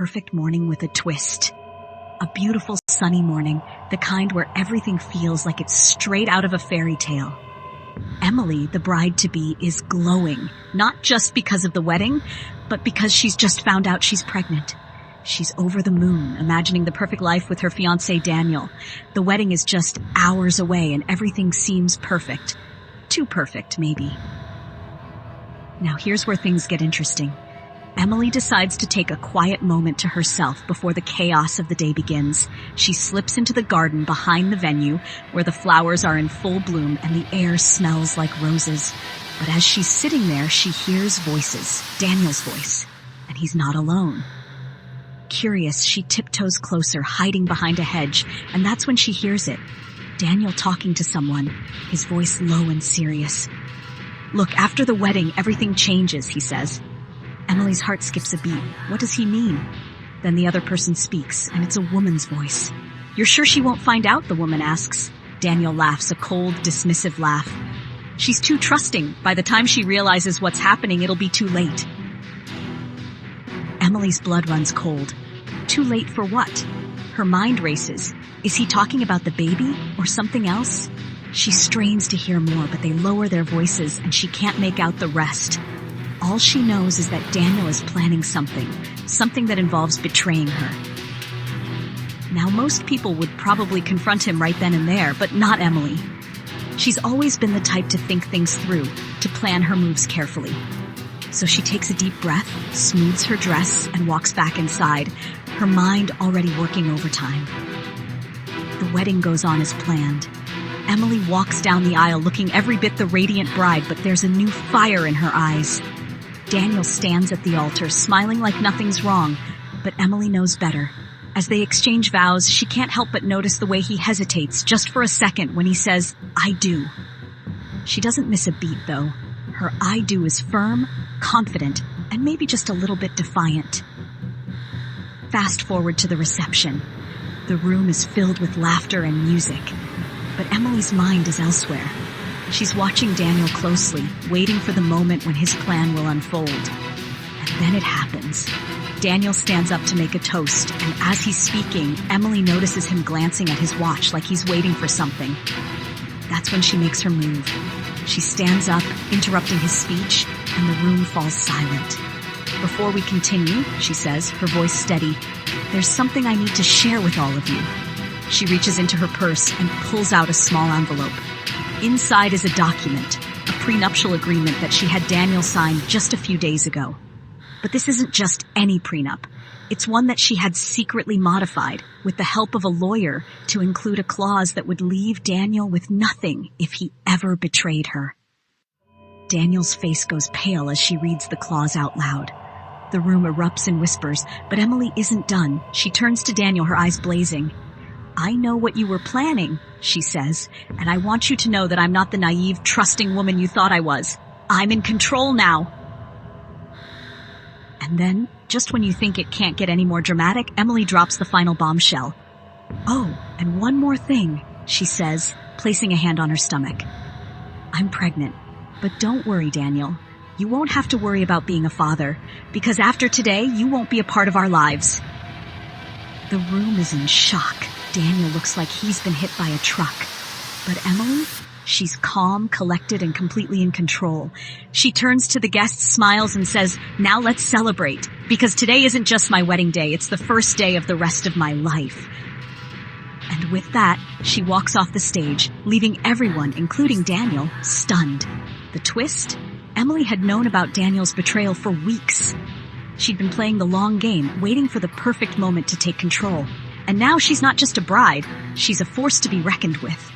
perfect morning with a twist. A beautiful sunny morning, the kind where everything feels like it's straight out of a fairy tale. Emily, the bride-to-be, is glowing, not just because of the wedding, but because she's just found out she's pregnant. She's over the moon, imagining the perfect life with her fiancé Daniel. The wedding is just hours away and everything seems perfect. Too perfect, maybe. Now here's where things get interesting. Emily decides to take a quiet moment to herself before the chaos of the day begins. She slips into the garden behind the venue, where the flowers are in full bloom and the air smells like roses. But as she's sitting there, she hears voices, Daniel's voice, and he's not alone. Curious, she tiptoes closer, hiding behind a hedge, and that's when she hears it. Daniel talking to someone, his voice low and serious. "Look, after the wedding, everything changes," he says. Emily's heart skips a beat. What does he mean? Then the other person speaks, and it's a woman's voice. "You're sure she won't find out?" the woman asks. Daniel laughs, a cold, dismissive laugh. "She's too trusting. By the time she realizes what's happening, it'll be too late." Emily's blood runs cold. Too late for what? Her mind races. Is he talking about the baby or something else? She strains to hear more, but they lower their voices and she can't make out the rest. All she knows is that Daniel is planning something that involves betraying her. Now, most people would probably confront him right then and there, but not Emily. She's always been the type to think things through, to plan her moves carefully. So she takes a deep breath, smooths her dress, and walks back inside, her mind already working overtime. The wedding goes on as planned. Emily walks down the aisle looking every bit the radiant bride, but there's a new fire in her eyes. Daniel stands at the altar, smiling like nothing's wrong, but Emily knows better. As they exchange vows, she can't help but notice the way he hesitates just for a second when he says, "I do." She doesn't miss a beat, though. Her "I do" is firm, confident, and maybe just a little bit defiant. Fast forward to the reception. The room is filled with laughter and music, but Emily's mind is elsewhere. She's watching Daniel closely, waiting for the moment when his plan will unfold. And then it happens. Daniel stands up to make a toast, and as he's speaking, Emily notices him glancing at his watch like he's waiting for something. That's when she makes her move. She stands up, interrupting his speech, and the room falls silent. "Before we continue," she says, her voice steady, "there's something I need to share with all of you." She reaches into her purse and pulls out a small envelope. Inside is a document, a prenuptial agreement that she had Daniel sign just a few days ago. But this isn't just any prenup. It's one that she had secretly modified with the help of a lawyer to include a clause that would leave Daniel with nothing if he ever betrayed her. Daniel's face goes pale as she reads the clause out loud. The room erupts in whispers, but Emily isn't done. She turns to Daniel, her eyes blazing. "I know what you were planning," she says, "and I want you to know that I'm not the naive, trusting woman you thought I was. I'm in control now." And then, just when you think it can't get any more dramatic, Emily drops the final bombshell. "Oh, and one more thing," she says, placing a hand on her stomach. "I'm pregnant, but don't worry, Daniel. You won't have to worry about being a father, because after today, you won't be a part of our lives." The room is in shock. Daniel looks like he's been hit by a truck. But Emily? She's calm, collected, and completely in control. She turns to the guests, smiles, and says, "Now let's celebrate, because today isn't just my wedding day, it's the first day of the rest of my life." And with that, she walks off the stage, leaving everyone, including Daniel, stunned. The twist? Emily had known about Daniel's betrayal for weeks. She'd been playing the long game, waiting for the perfect moment to take control. And now she's not just a bride, she's a force to be reckoned with.